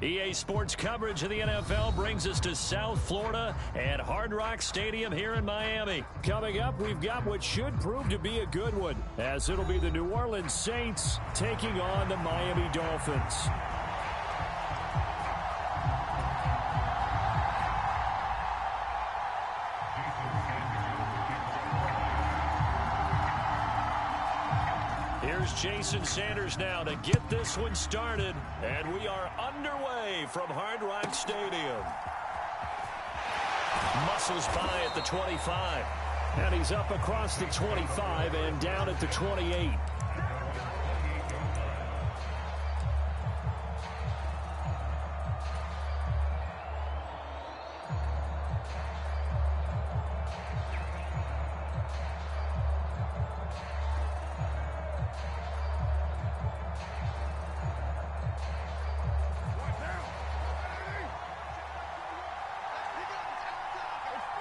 EA Sports coverage of the NFL brings us to South Florida at Hard Rock Stadium here in Miami. Coming up, we've got what should prove to be a good one, as it'll be the New Orleans Saints taking on the Miami Dolphins. Here's Jason Sanders now to get this one started, and we are underway from Hard Rock Stadium. Muscles by at the 25, and he's up across the 25 and down at the 28.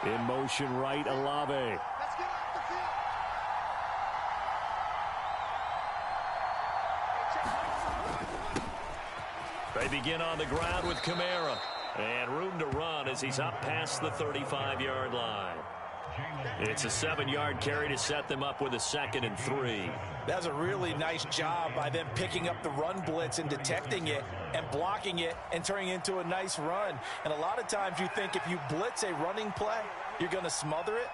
In motion right, Olave. They begin on the ground with Kamara. And room to run as he's up past the 35-yard line. It's a 7-yard carry to set them up with a 2nd and 3. That's a really nice job by them picking up the run blitz and detecting it and blocking it and turning it into a nice run. And a lot of times you think if you blitz a running play, you're going to smother it.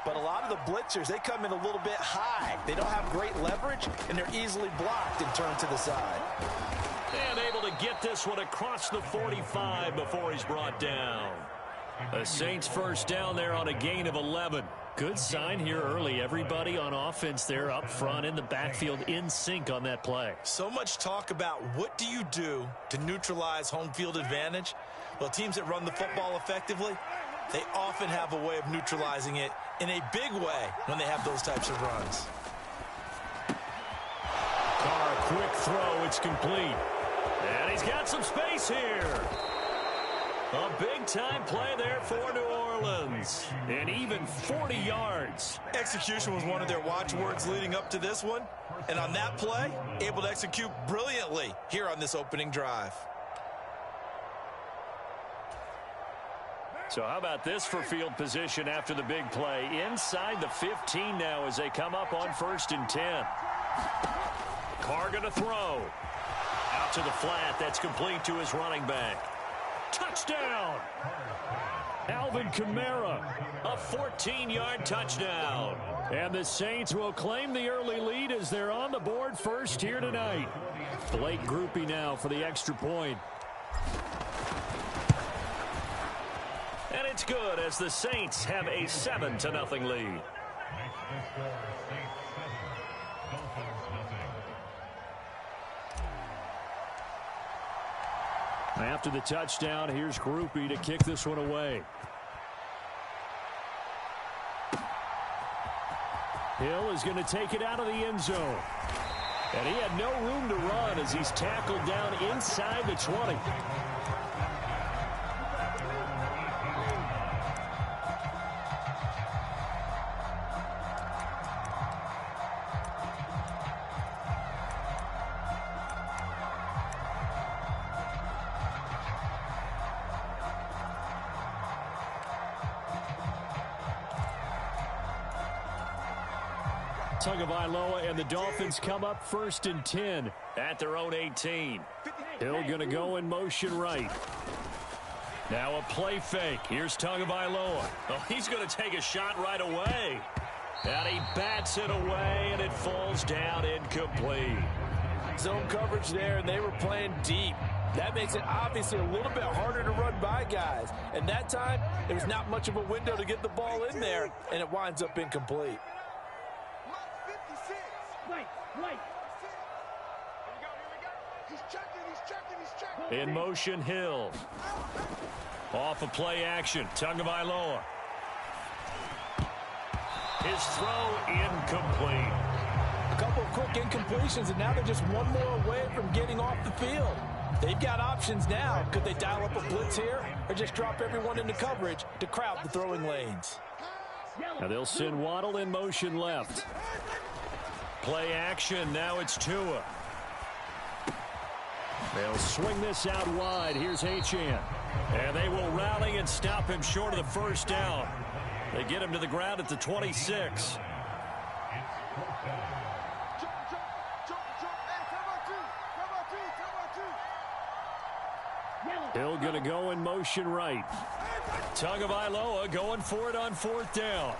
But a lot of the blitzers, they come in a little bit high. They don't have great leverage, and they're easily blocked and turned to the side. And able to get this one across the 45 before he's brought down. The Saints first down there on a gain of 11. Good sign here early. Everybody on offense there up front in the backfield in sync on that play. So much talk about what do you do to neutralize home field advantage? Well, teams that run the football effectively, they often have a way of neutralizing it in a big way when they have those types of runs. Carr, quick throw. It's complete. And he's got some space here. A big-time play there for New Orleans. And even 40 yards. Execution was one of their watchwords leading up to this one. And on that play, able to execute brilliantly here on this opening drive. So how about this for field position after the big play? Inside the 15 now as they come up on 1st and 10. Carr going to throw. Out to the flat. That's complete to his running back. Touchdown! Alvin Kamara, a 14-yard touchdown. And the Saints will claim the early lead as they're on the board first here tonight. Blake Groupie now for the extra point. And it's good as the Saints have a 7-0 lead. After the touchdown, here's Groupie to kick this one away. Hill is going to take it out of the end zone. And he had no room to run as he's tackled down inside the 20. Tagovailoa and the Dolphins come up 1st and 10 at their own 18. Hill going to go in motion right. Now a play fake. Here's Tagovailoa. Oh, he's going to take a shot right away. And he bats it away, and it falls down incomplete. Zone coverage there, and they were playing deep. That makes it obviously a little bit harder to run by guys. And that time, there was not much of a window to get the ball in there, and it winds up incomplete. In motion, Hill. Off of play action, Tagovailoa. His throw incomplete. A couple of quick incompletions, and now they're just one more away from getting off the field. They've got options now. Could they dial up a blitz here or just drop everyone into coverage to crowd the throwing lanes? Now they'll send Waddle in motion left. Play action. Now it's Tua. They'll swing this out wide. Here's Achane. And they will rally and stop him short of the first down. They get him to the ground at the 26. Hill going to go in motion right. Tagovailoa going for it on fourth down.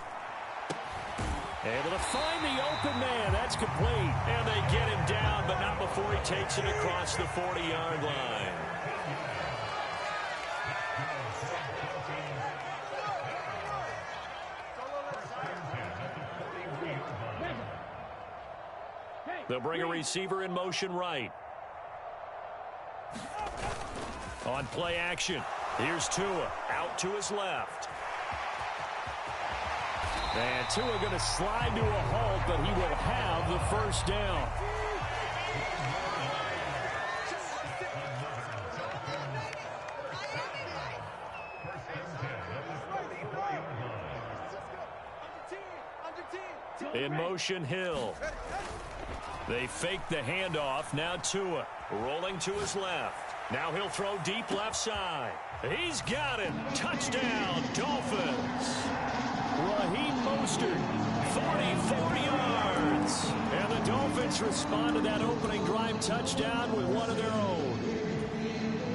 Able to find the open man. That's complete. And they get him down, but not before he takes it across the 40-yard line. They'll bring a receiver in motion right. On play action, here's Tua out to his left. And Tua going to slide to a halt, but he will have the first down. In motion, Hill. They fake the handoff. Now Tua rolling to his left. Now he'll throw deep left side. He's got it. Touchdown, Dolphins. Raheem Mostert, 44 yards. And the Dolphins respond to that opening drive touchdown with one of their own.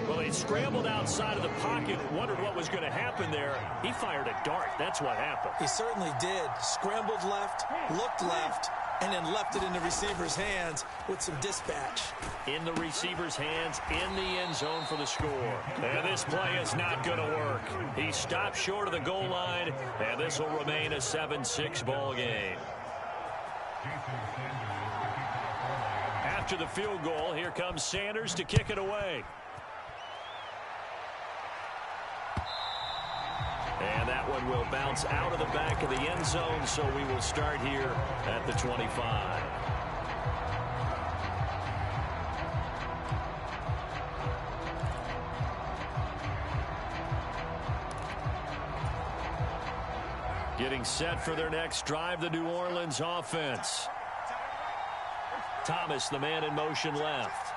Well, he scrambled outside of the pocket, wondered what was going to happen there. He fired a dart. That's what happened. He certainly did. Scrambled left, looked left, and then left it in the receiver's hands with some dispatch. In the receiver's hands, in the end zone for the score. And this play is not going to work. He stopped short of the goal line, and this will remain a 7-6 ball game. After the field goal, here comes Sanders to kick it away. And that one will bounce out of the back of the end zone, so we will start here at the 25. Getting set for their next drive, the New Orleans offense. Thomas, the man in motion left.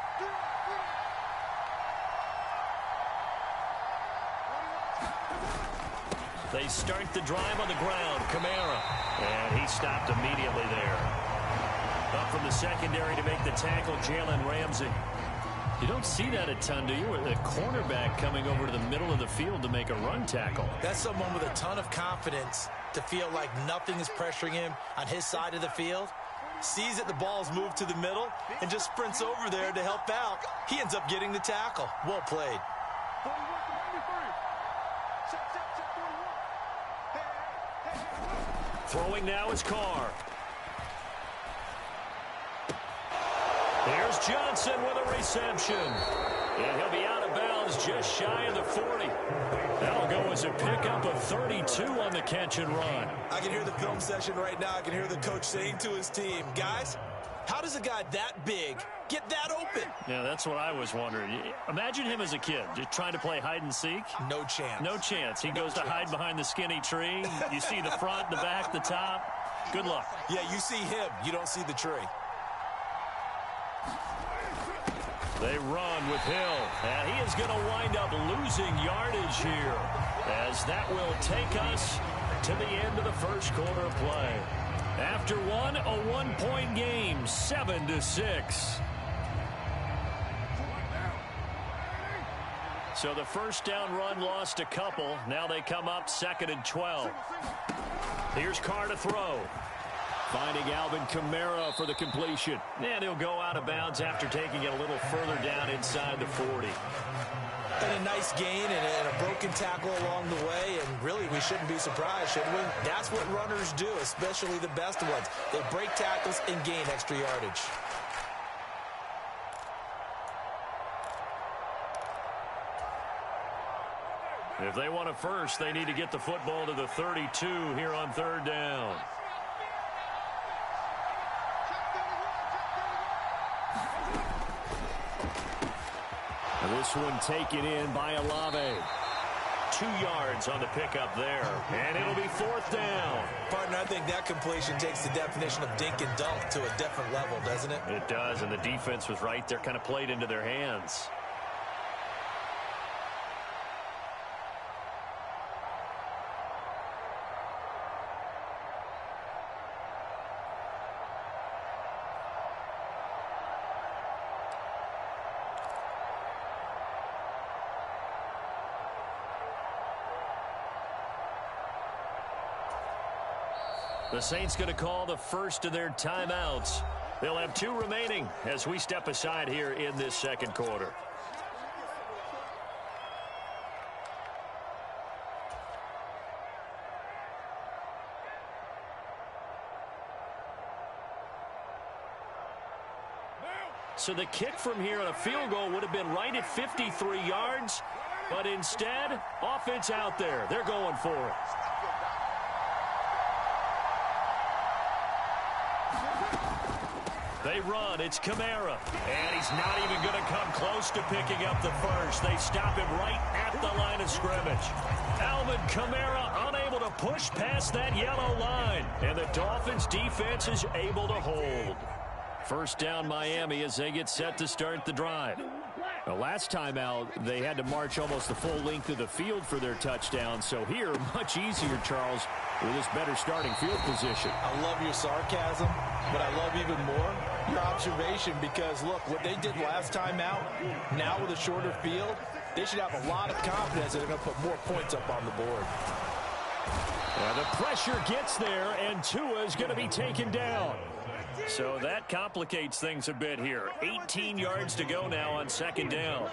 They start the drive on the ground. Kamara. And he stopped immediately there. Up from the secondary to make the tackle, Jalen Ramsey. You don't see that a ton, do you? With a cornerback coming over to the middle of the field to make a run tackle. That's someone with a ton of confidence to feel like nothing is pressuring him on his side of the field. Sees that the ball's moved to the middle and just sprints over there to help out. He ends up getting the tackle. Well played. Throwing now is Carr. Here's Johnson with a reception. And he'll be out of bounds just shy of the 40. That'll go as a pickup of 32 on the catch and run. I can hear the film session right now. I can hear the coach saying to his team, guys, how does a guy that big get that open? Yeah, that's what I was wondering. Imagine him as a kid, just trying to play hide and seek. No chance. No chance. He goes to hide behind the skinny tree. You see the front, the back, the top. Good luck. Yeah, you see him. You don't see the tree. They run with Hill, and he is going to wind up losing yardage here, as that will take us to the end of the first quarter of play. After one, a one-point game, 7-6. So the first down run lost a couple. Now they come up 2nd and 12. Here's Carr to throw. Finding Alvin Kamara for the completion. And he'll go out of bounds after taking it a little further down inside the 40. And a nice gain and a broken tackle along the way. And really, we shouldn't be surprised, should we? That's what runners do, especially the best ones. They break tackles and gain extra yardage. If they want a first, they need to get the football to the 32 here on 3rd down. This one taken in by Olave. 2 yards on the pickup there. And it'll be 4th down. Partner, I think that completion takes the definition of dink and dunk to a different level, doesn't it? It does, and the defense was right there, kind of played into their hands. The Saints going to call the first of their timeouts. They'll have 2 remaining as we step aside here in this second quarter. So the kick from here on a field goal would have been right at 53 yards, but instead, offense out there. They're going for it. They run. It's Kamara. And he's not even going to come close to picking up the first. They stop him right at the line of scrimmage. Alvin Kamara unable to push past that yellow line. And the Dolphins defense is able to hold. First down Miami as they get set to start the drive. The last time out, they had to march almost the full length of the field for their touchdown. So here, much easier, Charles, with this better starting field position. I love your sarcasm, but I love even more your observation because, look, what they did last time out, now with a shorter field, they should have a lot of confidence that they're going to put more points up on the board. The pressure gets there, and Tua is going to be taken down. So that complicates things a bit here. 18 yards to go now on second down.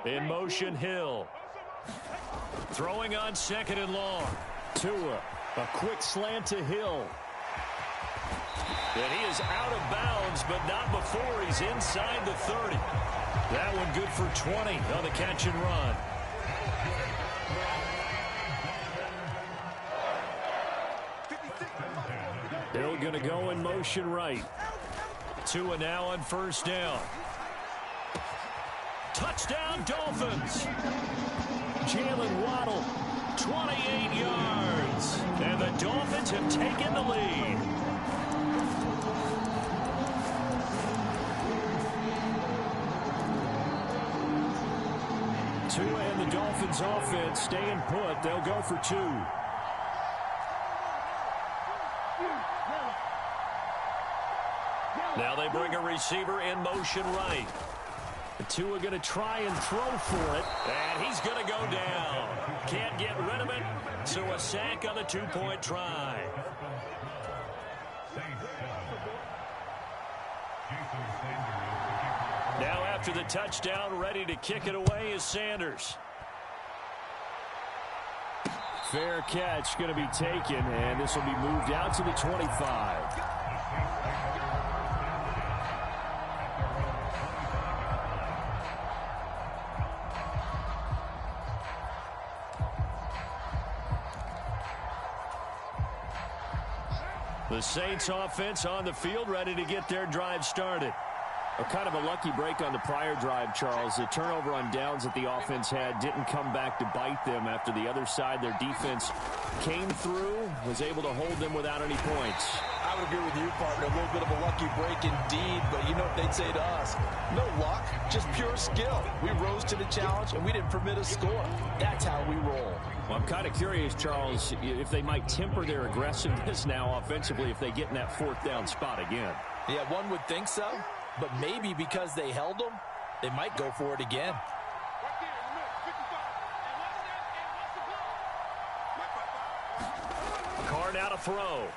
In motion, Hill. Throwing on second and long. Tua, a quick slant to Hill. And he is out of bounds, but not before he's inside the 30. That one good for 20 on the catch and run. Hill going to go in motion right. Tua now on first down. Touchdown, Dolphins. Jalen Waddle, 28 yards. And the Dolphins have taken the lead. Tua and the Dolphins offense staying put. They'll go for 2. Now they bring a receiver in motion right. Tua going to try and throw for it. And he's going to go down. Can't get rid of it. So a sack on the 2-point try. Now after the touchdown, ready to kick it away is Sanders. Fair catch going to be taken, and this will be moved out to the 25. The Saints offense on the field ready to get their drive started. A kind of a lucky break on the prior drive, Charles. The turnover on downs that the offense had didn't come back to bite them after the other side. Their defense came through, was able to hold them without any points. I would agree with you, partner. A little bit of a lucky break indeed, but you know what they'd say to us? No luck, just pure skill. We rose to the challenge, and we didn't permit a score. That's how we roll. Well, I'm kind of curious, Charles, if they might temper their aggressiveness now offensively if they get in that 4th down spot again. Yeah, one would think so. But maybe because they held them, they might go for it again. Carr now to throw.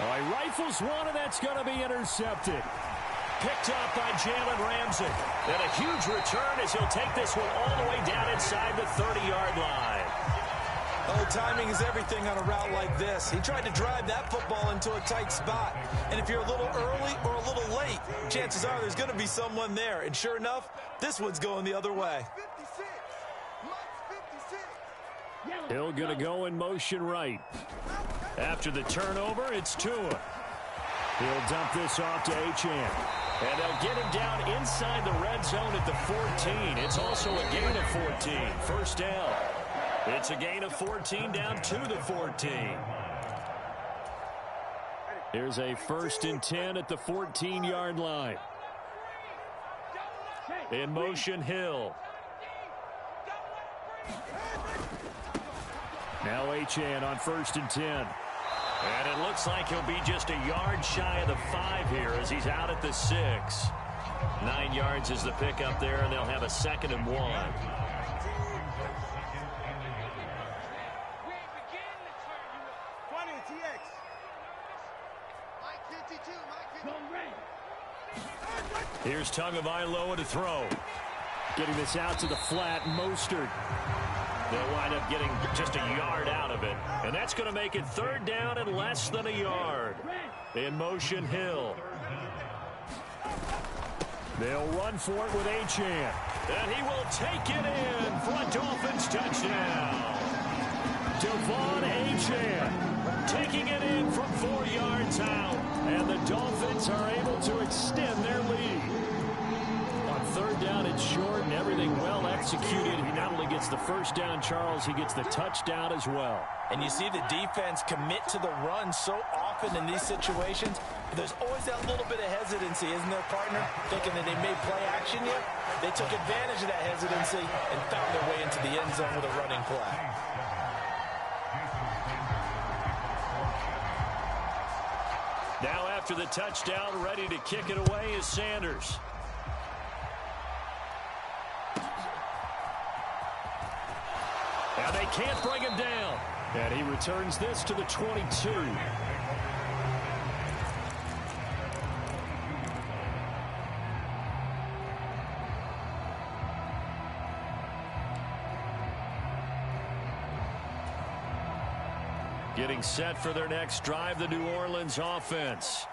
Oh, he rifles one, and that's going to be intercepted. Picked up by Jalen Ramsey. And a huge return as he'll take this one all the way down inside the 30-yard line. Oh, timing is everything on a route like this. He tried to drive that football into a tight spot. And if you're a little early or a little late, chances are there's going to be someone there. And sure enough, this one's going the other way. Hill going to go in motion right. After the turnover, it's Tua. He'll dump this off to Achane. And they'll get him down inside the red zone at the 14. It's also a gain of 14. First down. It's a gain of 14 down to the 14. Here's a 1st and 10 at the 14-yard line. In motion, Hill. Now Achane on 1st and 10. And it looks like he'll be just a yard shy of the 5 here as he's out at the 6. 9 yards is the pickup there, and they'll have a 2nd and 1. Here's Tagovailoa to throw. Getting this out to the flat, Mostert. They'll wind up getting just a yard out of it. And that's going to make it 3rd down and less than a yard. In motion, Hill. They'll run for it with Achane. And he will take it in for a Dolphins touchdown. Devon Achane taking it in from 4 yards out. And the Dolphins are able to extend their lead. On 3rd down, it's short and everything well executed. He not only gets the first down, Charles, he gets the touchdown as well. And you see the defense commit to the run so often in these situations. There's always that little bit of hesitancy, isn't there, partner? Thinking that they may play action yet. They took advantage of that hesitancy and found their way into the end zone with a running play. Now after the touchdown, ready to kick it away is Sanders. And they can't bring him down. And he returns this to the 22. Getting set for their next drive, the New Orleans offense.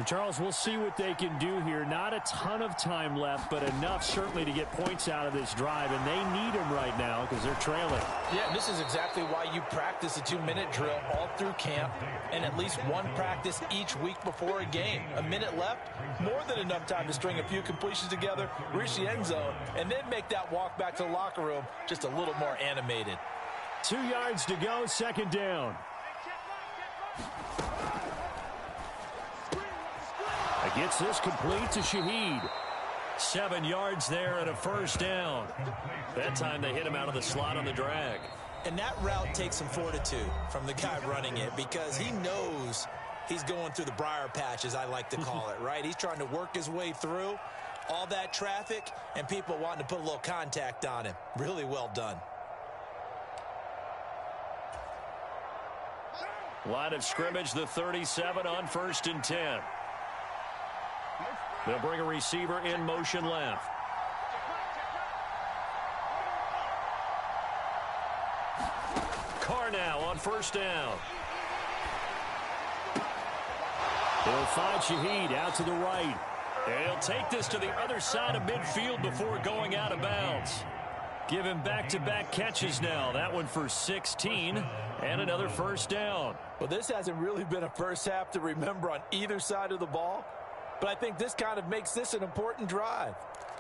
Charles, we'll see what they can do here. Not a ton of time left, but enough certainly to get points out of this drive, and they need them right now because they're trailing. Yeah, this is exactly why you practice a 2-minute drill all through camp and at least one practice each week before a game. A minute left, more than enough time to string a few completions together, reach the end zone, and then make that walk back to the locker room just a little more animated. 2 yards to go, 2nd down. Gets this complete to Shaheed. 7 yards there and a first down. That time they hit him out of the slot on the drag. And that route takes some fortitude from the guy running it because he knows he's going through the briar patch, as I like to call it, right? He's trying to work his way through all that traffic and people wanting to put a little contact on him. Really well done. Line of scrimmage, the 37 on 1st and 10. They'll bring a receiver in motion left. Carr now on 1st down. He'll find Shaheed out to the right. And he'll take this to the other side of midfield before going out of bounds. Give him back-to-back catches now. That one for 16 and another first down. Well, this hasn't really been a first half to remember on either side of the ball. But I think this kind of makes this an important drive.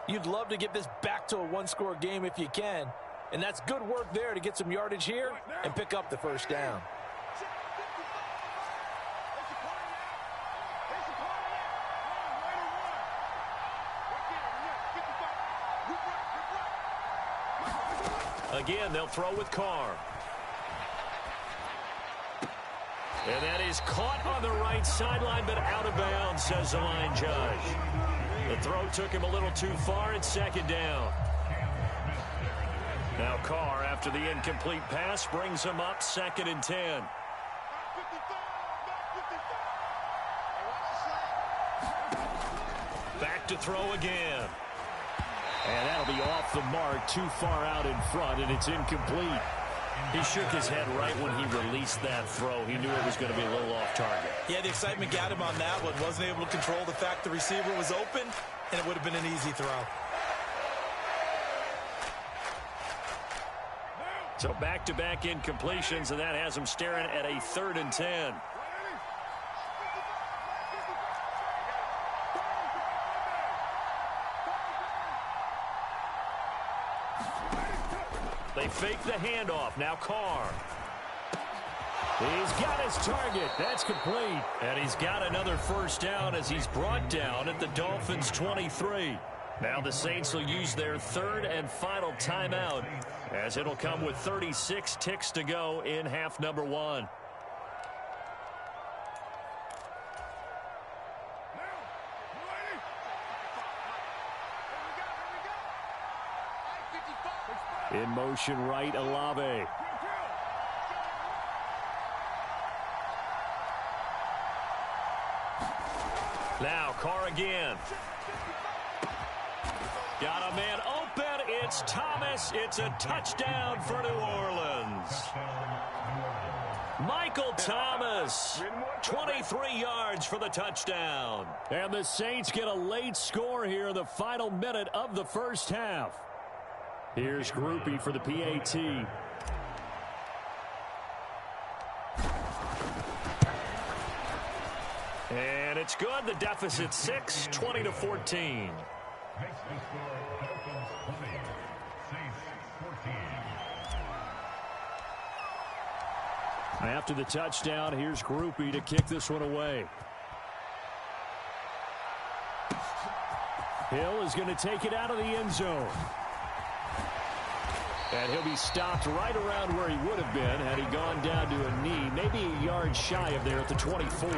You'd love to get this back to a one-score game if you can. And that's good work there to get some yardage here and pick up the first down. Again, they'll throw with Carr. And that is caught on the right sideline, but out of bounds, says the line judge. The throw took him a little too far. It's 2nd down. Now Carr, after the incomplete pass, brings him up 2nd and 10. Back to throw again. And that'll be off the mark, too far out in front, and it's incomplete. He shook his head right when he released that throw. He knew it was going to be a little off target. Yeah, the excitement got him on that one. Wasn't able to control the fact the receiver was open, and it would have been an easy throw. So back-to-back incompletions, and that has him staring at a 3rd and 10. They fake the handoff. Now Carr. He's got his target. That's complete. And he's got another first down as he's brought down at the Dolphins' 23. Now the Saints will use their 3rd and final timeout, as it'll come with 36 ticks to go in half number 1. In motion right, Olave. Now Carr again. Got a man open. It's Thomas. It's a touchdown for New Orleans. Michael Thomas, 23 yards for the touchdown. And the Saints get a late score here in the final minute of the first half. Here's Groupie for the PAT. And it's good. The deficit 6, 20-14. After the touchdown, here's Groupie to kick this one away. Hill is going to take it out of the end zone. And he'll be stopped right around where he would have been had he gone down to a knee, maybe a yard shy of there at the 24.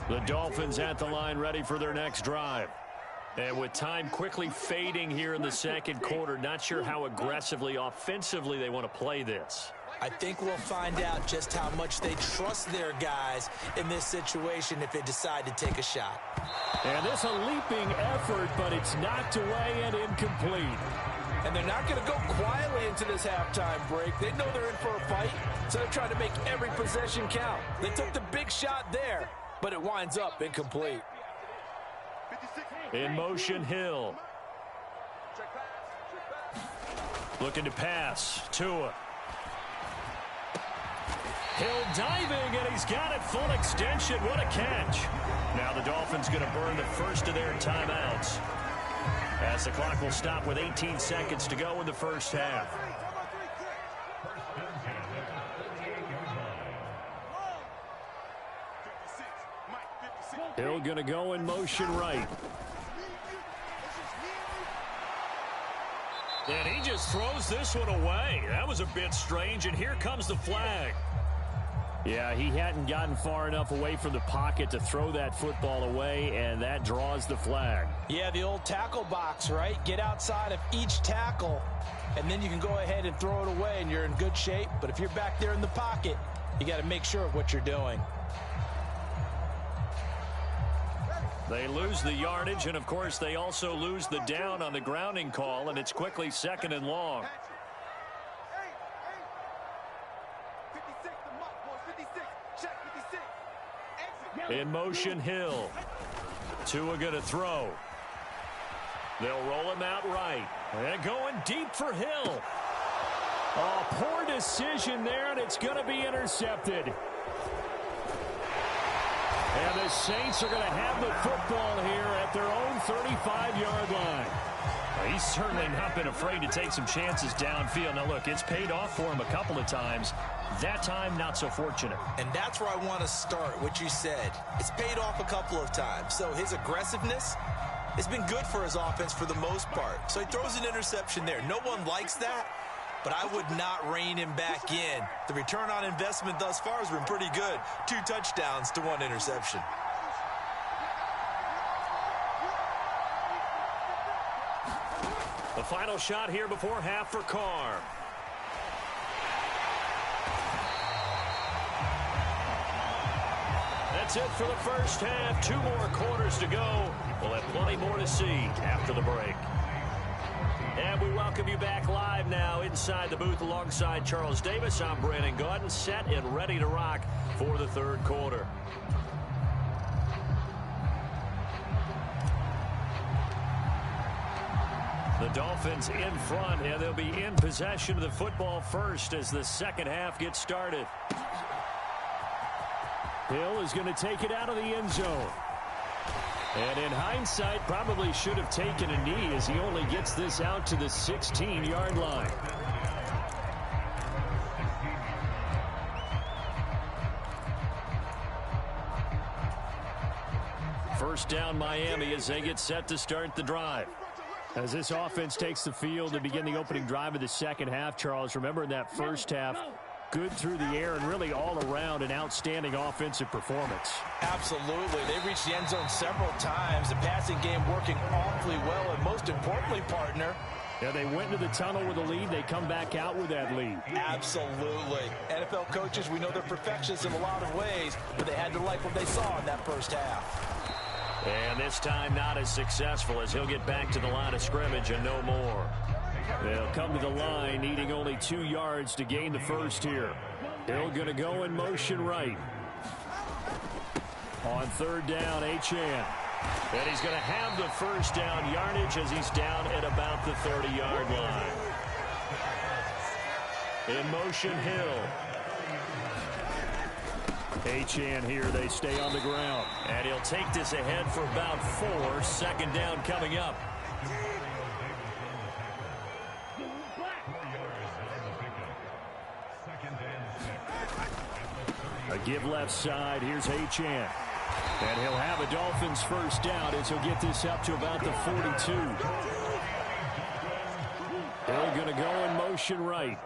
The Dolphins at the line, ready for their next drive. And with time quickly fading here in the second quarter, not sure how aggressively, offensively they want to play this. I think we'll find out just how much they trust their guys in this situation if they decide to take a shot. And this a leaping effort, but it's knocked away and incomplete. And they're not going to go quietly into this halftime break. They know they're in for a fight, so they're trying to make every possession count. They took the big shot there, but it winds up incomplete. In motion, Hill. Looking to pass. Tua. Hill diving, and he's got it full extension. What a catch. Now the Dolphins going to burn the first of their timeouts, as the clock will stop with 18 seconds to go in the first half. Hill going to go in motion right. And he just throws this one away. That was a bit strange, and here comes the flag. Yeah, he hadn't gotten far enough away from the pocket to throw that football away, and that draws the flag. Yeah, the old tackle box, right? Get outside of each tackle, and then you can go ahead and throw it away, and you're in good shape. But if you're back there in the pocket, you got to make sure of what you're doing. They lose the yardage, and, of course, they also lose the down on the grounding call, and it's quickly 2nd and long. In motion, Hill. Tua going to throw. They'll roll him out right. And going deep for Hill. Oh, poor decision there, and it's going to be intercepted. And the Saints are going to have the football here at their own 35-yard line. He's certainly not been afraid to take some chances downfield. Now, look, it's paid off for him a couple of times. That time, not so fortunate. And that's where I want to start, what you said. It's paid off a couple of times. So his aggressiveness has been good for his offense for the most part. So he throws an interception there. No one likes that, but I would not rein him back in. The return on investment thus far has been pretty good. 2 touchdowns to 1 interception. The final shot here before half for Carr. That's it for the first half. 2 more quarters to go. We'll have plenty more to see after the break. And we welcome you back live now inside the booth alongside Charles Davis. I'm Brandon Gaudin, set and ready to rock for the third quarter. The Dolphins in front, and they'll be in possession of the football first as the second half gets started. Hill is going to take it out of the end zone. And in hindsight, probably should have taken a knee as he only gets this out to the 16-yard line. First down, Miami, as they get set to start the drive. As this offense takes the field to begin the opening drive of the second half, Charles, remember in that first half, good through the air and really all around an outstanding offensive performance. Absolutely. They reached the end zone several times. The passing game working awfully well. And most importantly, partner, yeah, they went into the tunnel with a lead. They come back out with that lead. Absolutely. NFL coaches, we know they're perfectionists in a lot of ways, but they had to like what they saw in that first half. And this time not as successful as he'll get back to the line of scrimmage and no more. They'll come to the line needing only 2 yards to gain the first here. Hill going to go in motion right. On third down, Achane. And he's going to have the first down yardage as he's down at about the 30-yard line. In motion, Hill. Achane here, they stay on the ground. And he'll take this ahead for about 4. Second down coming up. A give left side. Here's Achane. And he'll have a Dolphins first down as he'll get this up to about the 42. They're going to go in motion right.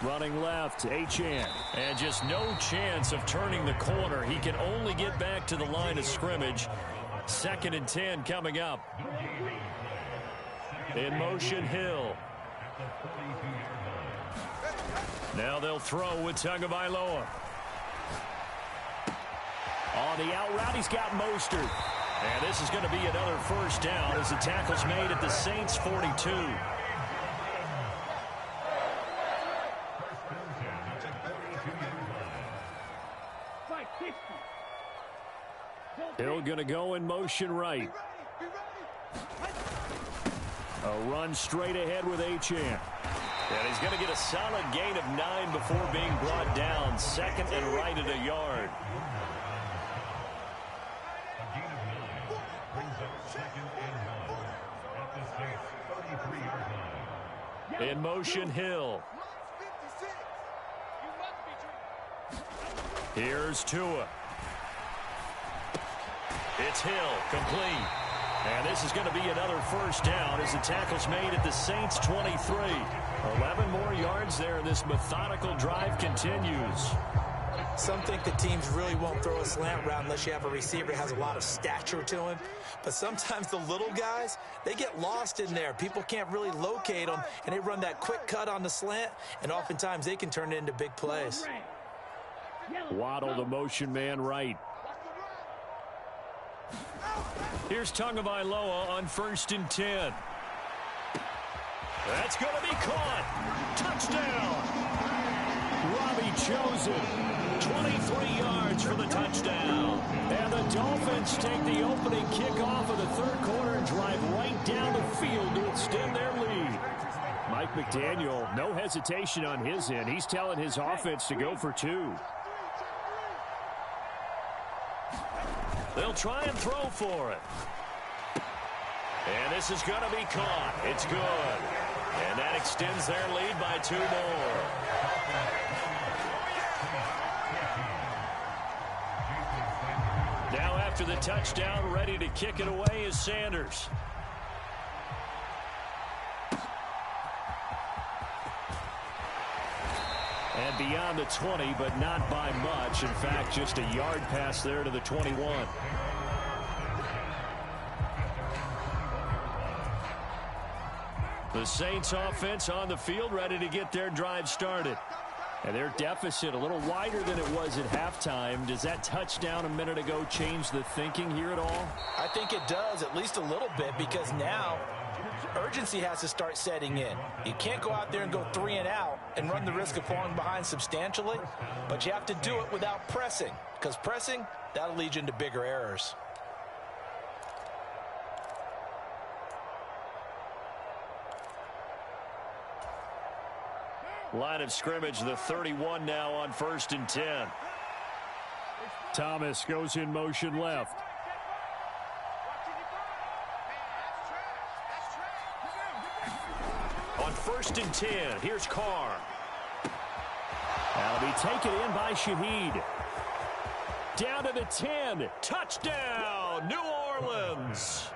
Running left, Achane. And just no chance of turning the corner. He can only get back to the line of scrimmage. Second and 10 coming up. In motion, Hill. Now they'll throw with Tagovailoa. On the out route, he's got Mostert. And this is going to be another first down as the tackle's made at the Saints' 42. Hill going to go in motion right. A run straight ahead with Achane. And he's going to get a solid gain of 9 before being brought down. Second and right at a yard. In motion, Hill. Here's Tua. It's Hill, complete. And this is going to be another first down as the tackle's made at the Saints' 23. 11 more yards there. This methodical drive continues. Some think the teams really won't throw a slant route unless you have a receiver that has a lot of stature to him. But sometimes the little guys, they get lost in there. People can't really locate them, and they run that quick cut on the slant, and oftentimes they can turn it into big plays. Waddle, the motion man right. Here's Tagovailoa on first and 10. That's going to be caught. Touchdown. Robbie Chosen. 23 yards for the touchdown. And the Dolphins take the opening kickoff of the third quarter and drive right down the field to extend their lead. Mike McDaniel, no hesitation on his end. He's telling his offense to go for 2. They'll try and throw for it. And this is going to be caught. It's good. And that extends their lead by 2 more. Now after the touchdown, ready to kick it away is Sanders. And beyond the 20, but not by much. In fact, just a yard pass there to the 21. The Saints offense on the field ready to get their drive started. And their deficit a little wider than it was at halftime. Does that touchdown a minute ago change the thinking here at all? I think it does, at least a little bit, because now urgency has to start setting in. You can't go out there and go 3 and out and run the risk of falling behind substantially, but you have to do it without pressing, because pressing, that'll lead you into bigger errors. Line of scrimmage, the 31 now on 1st and 10. Thomas goes in motion left. On 1st and 10, here's Carr. That'll be taken in by Shaheed. Down to the 10. Touchdown, New Orleans.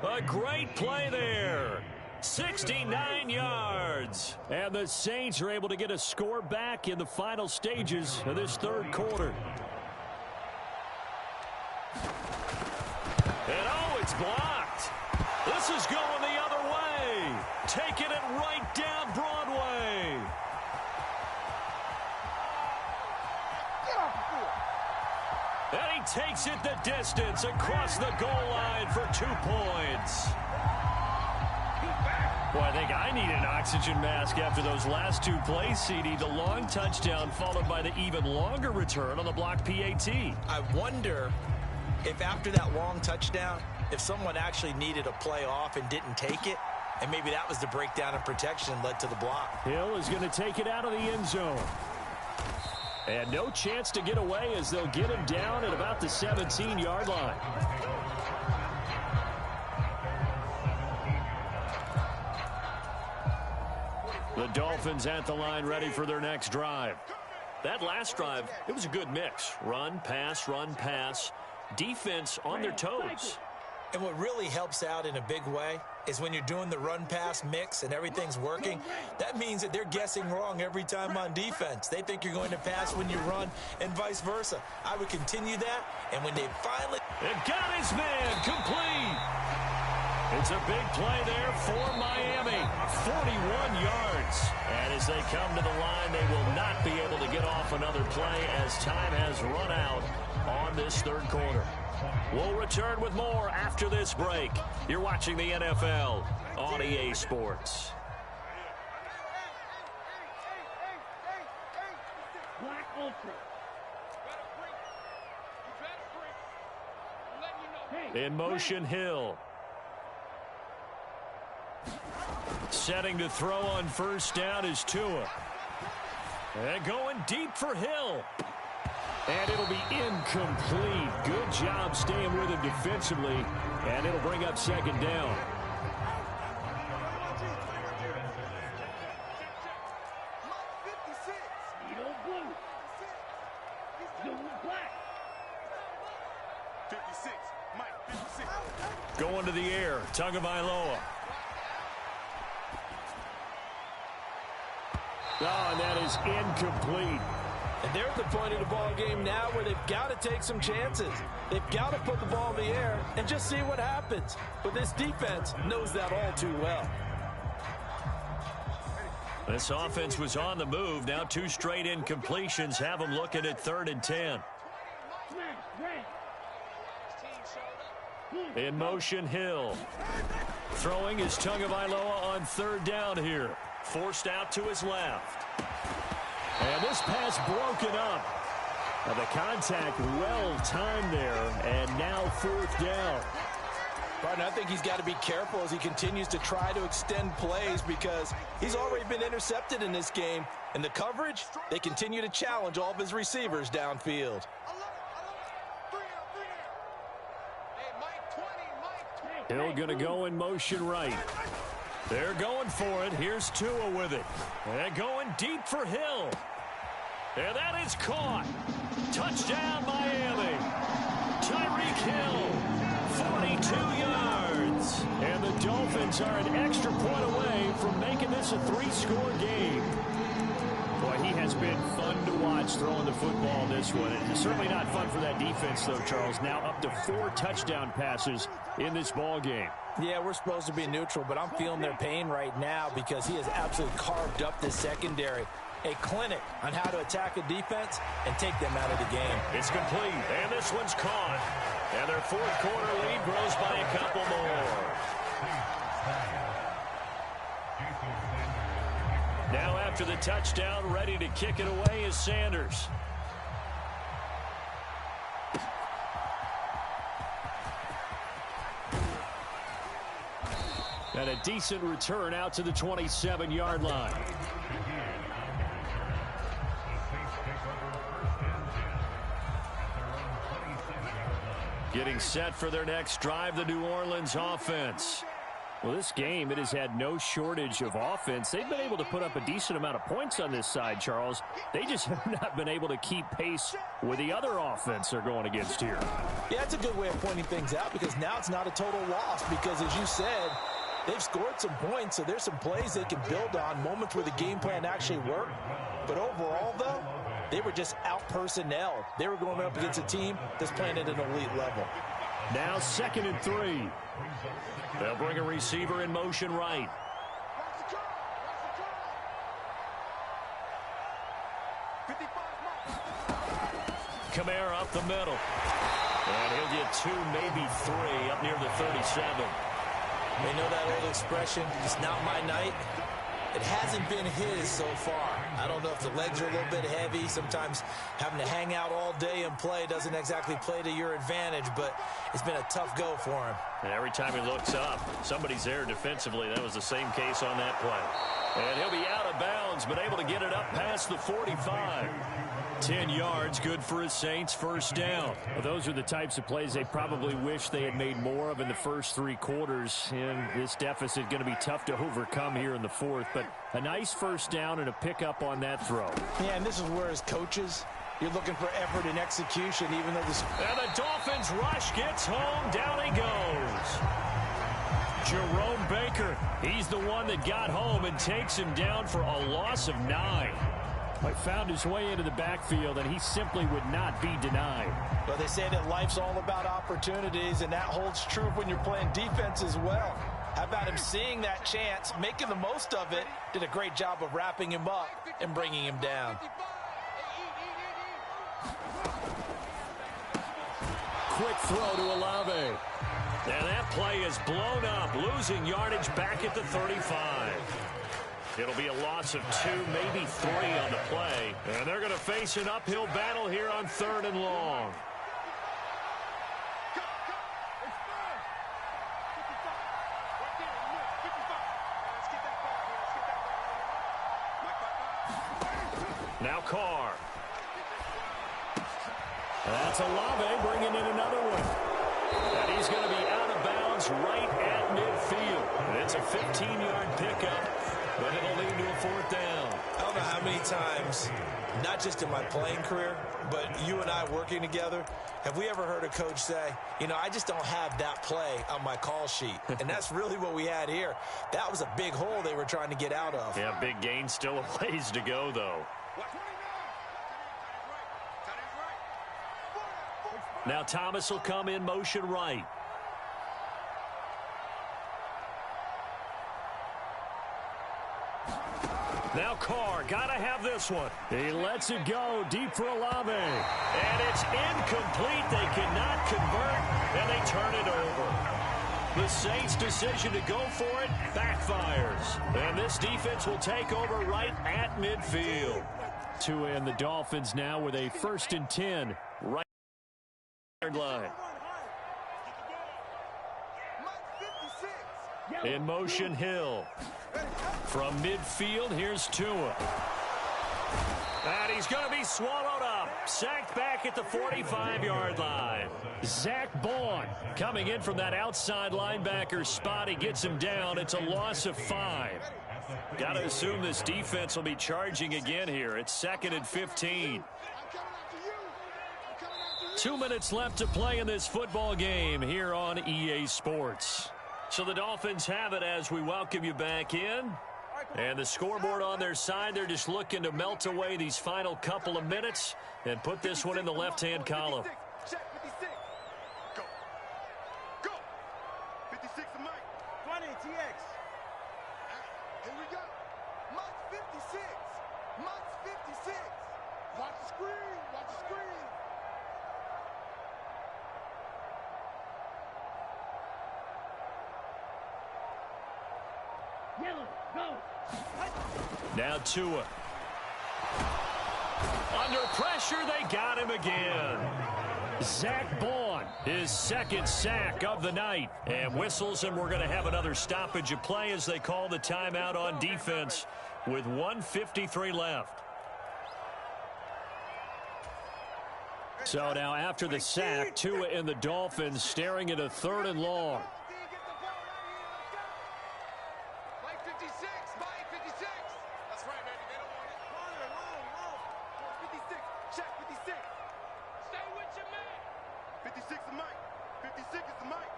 A great play there. 69 yards. And the Saints are able to get a score back in the final stages of this third quarter. And oh, it's blocked. This is going the other way. Taking it right down Broadway. And he takes it the distance across the goal line for 2 points. Boy, I think I need an oxygen mask after those last 2 plays, CD. The long touchdown followed by the even longer return on the blocked PAT. I wonder if after that long touchdown, if someone actually needed a play off and didn't take it, and maybe that was the breakdown in protection and led to the block. Hill is going to take it out of the end zone. And no chance to get away as they'll get him down at about the 17-yard line. The Dolphins at the line ready for their next drive. That last drive, it was a good mix. Run, pass, defense on their toes. And what really helps out in a big way is when you're doing the run-pass mix and everything's working, that means that they're guessing wrong every time on defense. They think you're going to pass when you run and vice versa. I would continue that, and when they finally... It got his man complete. It's a big play there for Miami. 41 yards. And as they come to the line, they will not be able to get off another play as time has run out on this third quarter. We'll return with more after this break. You're watching the NFL on EA Sports. In motion, Hill. Setting to throw on first down is Tua. And going deep for Hill. And it'll be incomplete. Good job staying with him defensively. And it'll bring up second down. Going to the air, Tagovailoa. Oh, and that is incomplete. And they're at the point of the ball game now where they've got to take some chances. They've got to put the ball in the air and just see what happens. But this defense knows that all too well. This offense was on the move. Now 2 straight incompletions have them looking at 3rd and 10. In motion, Hill. Throwing is Tagovailoa on 3rd down here. Forced out to his left. And this pass broken up. And the contact well timed there. And now 4th down. Partner, I think he's got to be careful as he continues to try to extend plays because he's already been intercepted in this game. And the coverage, they continue to challenge all of his receivers downfield. Hill going to go in motion right. They're going for it. Here's Tua with it. And going deep for Hill. And that is caught. Touchdown, Miami. Tyreek Hill, 42 yards. And the Dolphins are an extra point away from making this a 3-score game. Boy, he has been fun to watch throwing the football this one. It's certainly not fun for that defense, though, Charles. Now up to 4 touchdown passes in this ball game. Yeah, we're supposed to be neutral, but I'm feeling their pain right now because he has absolutely carved up this secondary. a clinic on how to attack a defense and take them out of the game. It's complete, and this one's caught. And their fourth quarter lead grows by a couple more. Now after the touchdown, ready to kick it away is Sanders. And a decent return out to the 27-yard line. Getting set for their next drive, the New Orleans offense. Well, this game, it has had no shortage of offense. They've been able to put up a decent amount of points on this side, Charles. They just have not been able to keep pace with the other offense they're going against here. Yeah, that's a good way of pointing things out because now it's not a total loss because, as you said, they've scored some points, so there's some plays they can build on, moments where the game plan actually worked. But overall, though, they were just out-personnel. They were going up against a team that's playing at an elite level. Now 2nd and 3. They'll bring a receiver in motion right. Kamara up the middle. And he'll get 2, maybe 3 up near the 37. They know that old expression, it's not my night. It hasn't been his so far. I don't know if the legs are a little bit heavy. Sometimes having to hang out all day and play doesn't exactly play to your advantage, but it's been a tough go for him. And every time he looks up, somebody's there defensively. That was the same case on that play. And he'll be out of bounds, but able to get it up past the 45. 10 yards, good for his Saints, first down. Well, those are the types of plays they probably wish they had made more of in the first 3 quarters. And this deficit going to be tough to overcome here in the fourth. But a nice first down and a pickup on that throw. Yeah, and this is where, as coaches, you're looking for effort and execution, even though this... And the Dolphins rush gets home. Down he goes. Jerome Baker, he's the one that got home and takes him down for a loss of 9. But found his way into the backfield, and he simply would not be denied. Well, they say that life's all about opportunities, and that holds true when you're playing defense as well. How about him seeing that chance, making the most of it, did a great job of wrapping him up and bringing him down. Quick throw to Olave. And that play is blown up, losing yardage back at the 35. It'll be a loss of 2, maybe 3 on the play. And they're going to face an uphill battle here on 3rd and long. Now Carr. That's Olave bringing in another one. And he's going to be out of bounds right at midfield. And it's a 15-yard pickup. But it'll lead to a 4th down. I don't know how many times, not just in my playing career, but you and I working together, have we ever heard a coach say, you know, I just don't have that play on my call sheet. And that's really what we had here. That was a big hole they were trying to get out of. Yeah, big gain, still a ways to go, though. Now Thomas will come in motion right. Now Carr, gotta have this one. He lets it go deep for Olave. And it's incomplete. They cannot convert, and they turn it over. The Saints' decision to go for it backfires. And this defense will take over right at midfield. And the Dolphins now with a 1st and 10 right line. In motion, Hill. From midfield, here's Tua. And he's going to be swallowed up. Sacked back at the 45-yard line. Zach Bond coming in from that outside linebacker spot. He gets him down. It's a loss of 5. Got to assume this defense will be charging again here. It's 2nd and 15. 2 minutes left to play in this football game here on EA Sports. So the Dolphins have it as we welcome you back in. And the scoreboard on their side, they're just looking to melt away these final couple of minutes and put this one in the left-hand column. Check 56. Go. Go. 56 to Mike. 20 TX. Here we go. Mike 56. Mike's 56. Watch the screen. Watch the screen. Yellow, go. Now Tua. Under pressure, they got him again. Zach Bond, his second sack of the night. And whistles, and we're going to have another stoppage of play as they call the timeout on defense with 1:53 left. So now after the sack, Tua and the Dolphins staring at a 3rd and long. Mike 56. Mike 56. That's right, Manny. They don't want it. Long. 56. Check 56. Stay with your man. 56 is Mike. 56 is Mike.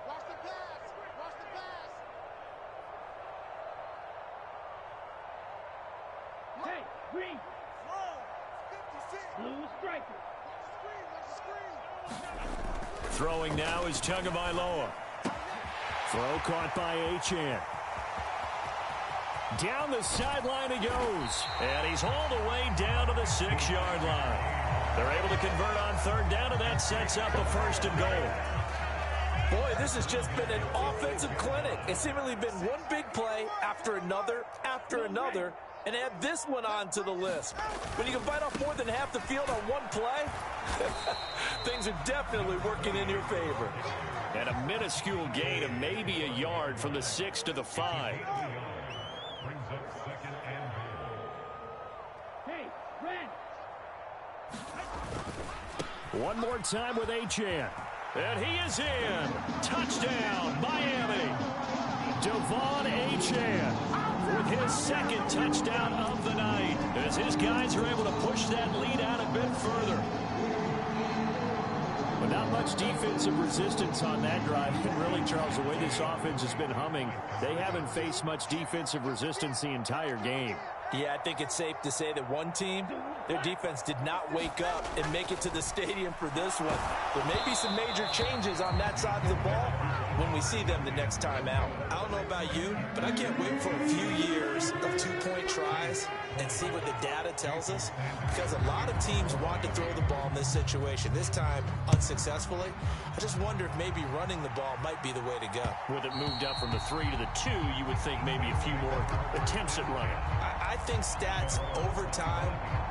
Watch the pass. Watch the pass. Hey, green. Slow. 56. Blue striker. Watch the screen. Throwing now is Tagovailoa. Throw caught by Achane. Down the sideline he goes. And he's hauled away down to the 6-yard line. They're able to convert on 3rd down, and that sets up a 1st and goal. Boy, this has just been an offensive clinic. It's seemingly been one big play after another, and add this one onto the list. When you can bite off more than half the field on one play, things are definitely working in your favor. And a minuscule gain of maybe a yard from the 6 to the 5. Hey, red. One more time with Achane. And he is in. Touchdown, Miami. Devon Achane with his 2nd touchdown of the night as his guys are able to push that lead out a bit further. But not much defensive resistance on that drive. And really, Charles, the way this offense has been humming, they haven't faced much defensive resistance the entire game. Yeah, I think it's safe to say that one team, their defense did not wake up and make it to the stadium for this one. There may be some major changes on that side of the ball when we see them the next time out. I don't know about you, but I can't wait for a few years of 2-point tries and see what the data tells us, because a lot of teams want to throw the ball in this situation. This time, unsuccessfully. I just wonder if maybe running the ball might be the way to go. With it moved up from the 3 to the 2, you would think maybe a few more attempts at running. I think stats over time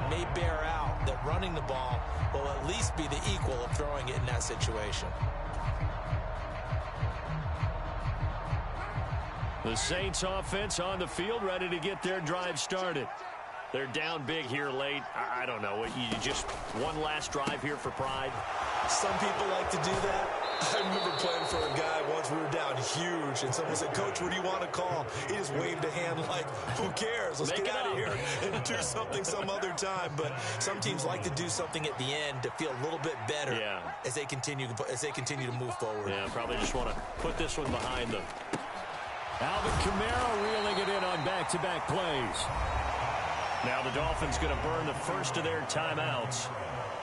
may bear out that running the ball will at least be the equal of throwing it in that situation. The Saints offense on the field, ready to get their drive started. They're down big here late. I don't know. You just one last drive here for pride? Some people like to do that. I remember playing for a guy once. We were down huge, and someone said, "Coach, what do you want to call?" He just waved a hand like, "Who cares? Let's get out of here and do something some other time." But some teams like to do something at the end to feel a little bit better as they continue to move forward. Yeah, probably just want to put this one behind them. Alvin Kamara reeling it in on back-to-back plays. Now the Dolphins going to burn the first of their timeouts.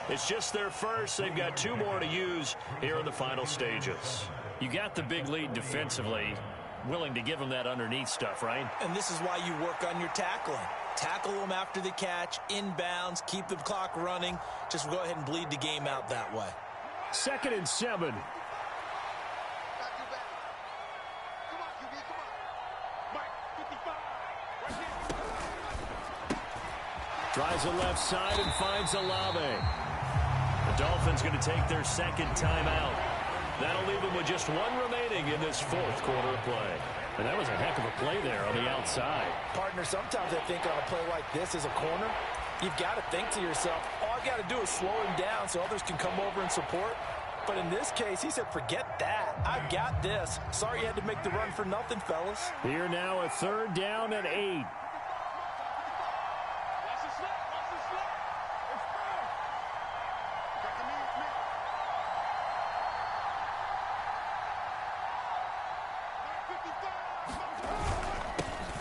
It's just their first. They've got 2 more to use here in the final stages. You got the big lead defensively. Willing to give them that underneath stuff, right? And this is why you work on your tackling. Tackle them after the catch, inbounds, keep the clock running. Just go ahead and bleed the game out that way. 2nd and 7. Tries the left side and finds Olave. The Dolphins going to take their 2nd timeout. That'll leave them with just 1 remaining in this 4th quarter of play. And that was a heck of a play there on the outside. Partner, sometimes I think on a play like this as a corner, you've got to think to yourself, all I got to do is slow him down so others can come over and support. But in this case, he said, forget that. I've got this. Sorry you had to make the run for nothing, fellas. Here now a 3rd down and 8.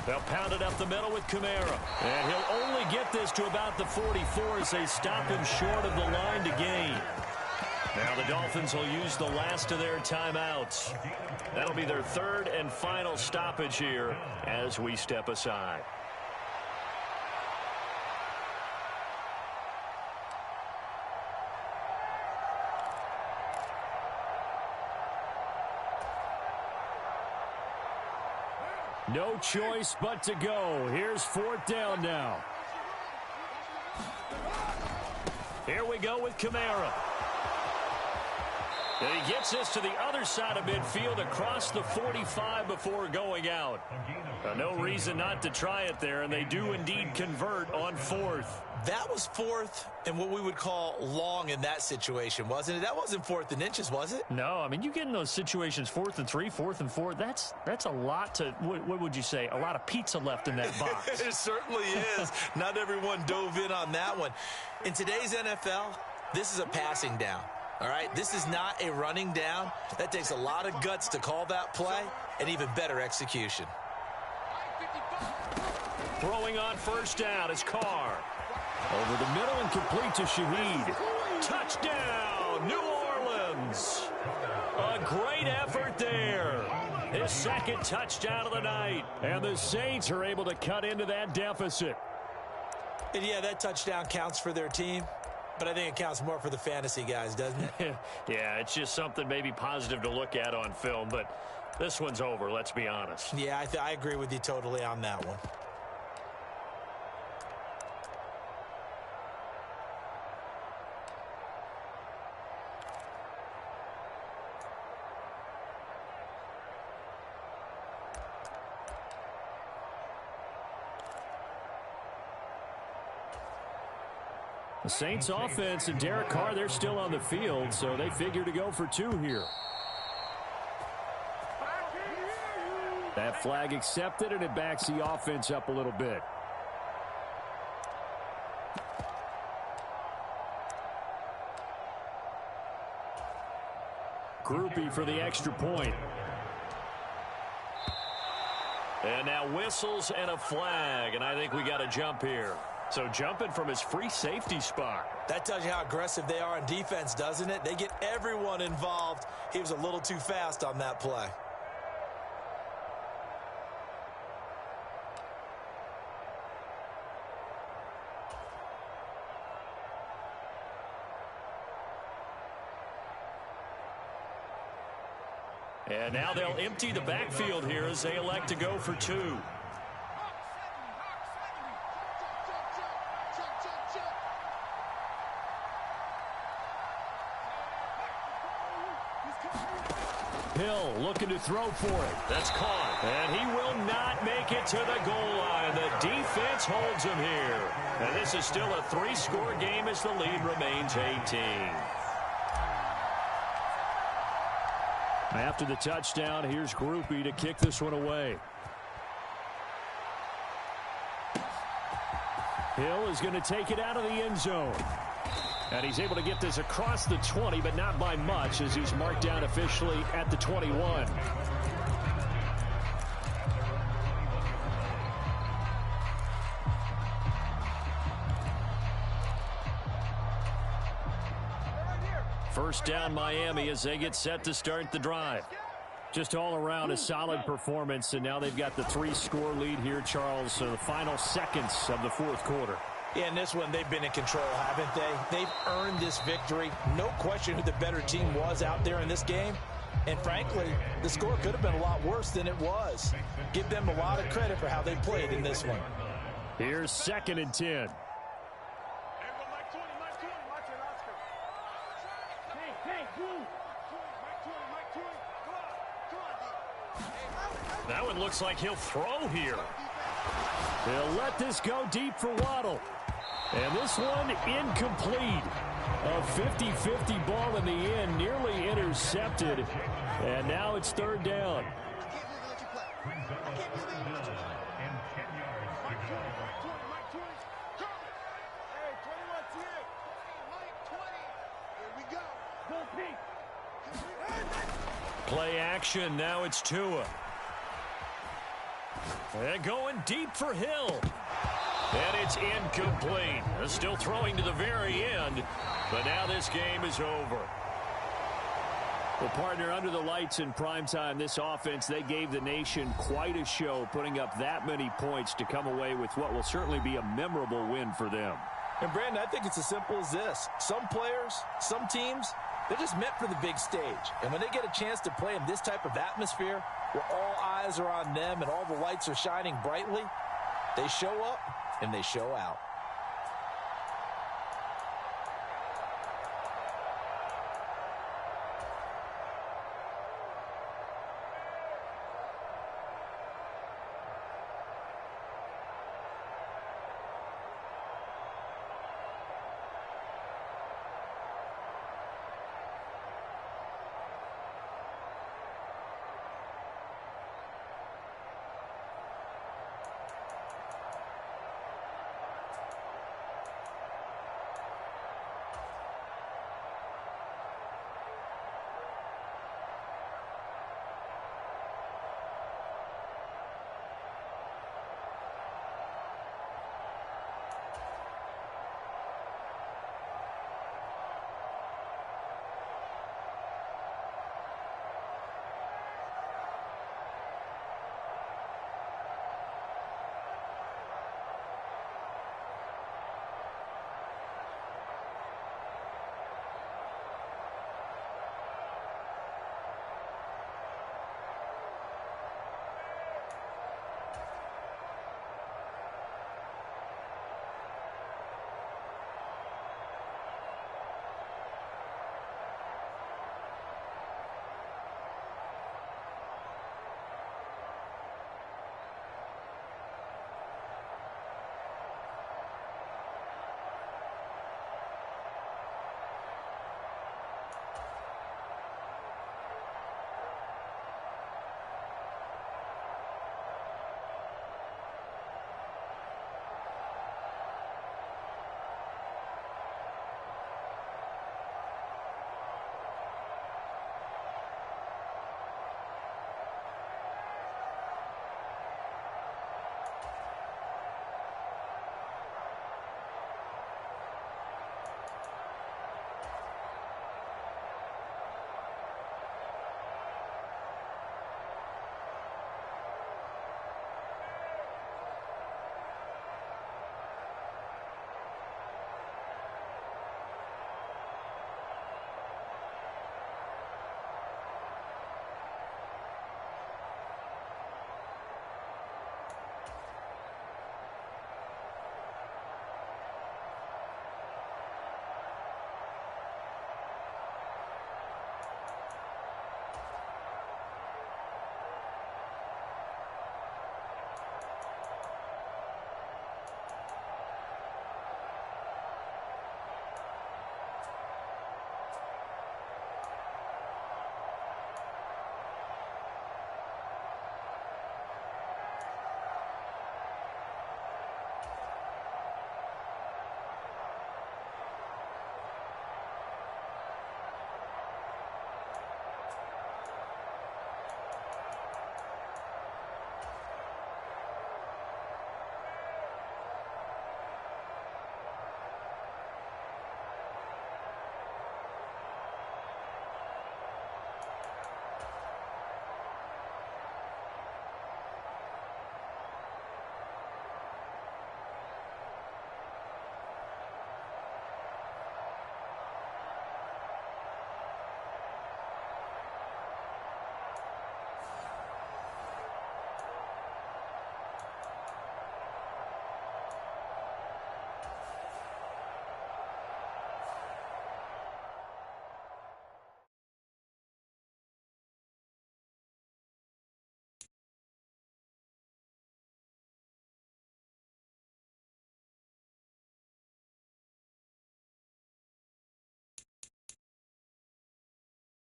They'll pound it up the middle with Kamara. And he'll only get this to about the 44 as they stop him short of the line to gain. Now the Dolphins will use the last of their timeouts. That'll be their 3rd and final stoppage here as we step aside. No choice but to go. Here's 4th down now. Here we go with Kamara. And he gets us to the other side of midfield across the 45 before going out. No reason not to try it there, and they do indeed convert on 4th. That was 4th and what we would call long in that situation, wasn't it? That wasn't 4th and inches, was it? No, I mean, you get in those situations 4th and 3, 4th and 4. That's a lot to, what would you say, a lot of pizza left in that box. It certainly is. Not everyone dove in on that one. In today's NFL, this is a passing down. All right, this is not a running down. That takes a lot of guts to call that play and even better execution. Throwing on 1st down is Carr. Over the middle and complete to Shaheed. Touchdown, New Orleans. A great effort there. His 2nd touchdown of the night. And the Saints are able to cut into that deficit. And yeah, that touchdown counts for their team. But I think it counts more for the fantasy guys, doesn't it? Yeah, it's just something maybe positive to look at on film, but this one's over, let's be honest. Yeah, I agree with you totally on that one. The Saints offense and Derek Carr, they're still on the field, so they figure to go for 2 here. That flag accepted, and it backs the offense up a little bit. Groupie for the extra point. And now whistles and a flag, and I think we got a jump here. So jumping from his free safety spot. That tells you how aggressive they are on defense, doesn't it? They get everyone involved. He was a little too fast on that play. And now they'll empty the backfield here as they elect to go for 2. Hill looking to throw for it. That's caught. And he will not make it to the goal line. The defense holds him here. And this is still a 3-score game as the lead remains 18. After the touchdown, here's Groupie to kick this one away. Hill is going to take it out of the end zone. And he's able to get this across the 20, but not by much, as he's marked down officially at the 21. First down, Miami, as they get set to start the drive. Just all around a solid performance, and now they've got the 3-score lead here, Charles, so the final seconds of the 4th quarter. Yeah, in this one, they've been in control, haven't they? They've earned this victory. No question who the better team was out there in this game. And frankly, the score could have been a lot worse than it was. Give them a lot of credit for how they played in this one. Here's 2nd and 10. That one looks like he'll throw here. They'll let this go deep for Waddle. And this one incomplete. A 50-50 ball in the end, nearly intercepted. And now it's 3rd down. Play action, now it's Tua. And going deep for Hill. And it's incomplete. Still throwing to the very end, but now this game is over. Well, partner, under the lights in primetime, this offense, they gave the nation quite a show, putting up that many points to come away with what will certainly be a memorable win for them. And, Brandon, I think it's as simple as this. Some players, some teams, They're just meant for the big stage. And when they get a chance to play in this type of atmosphere, where all eyes are on them and all the lights are shining brightly, they show up and they show out.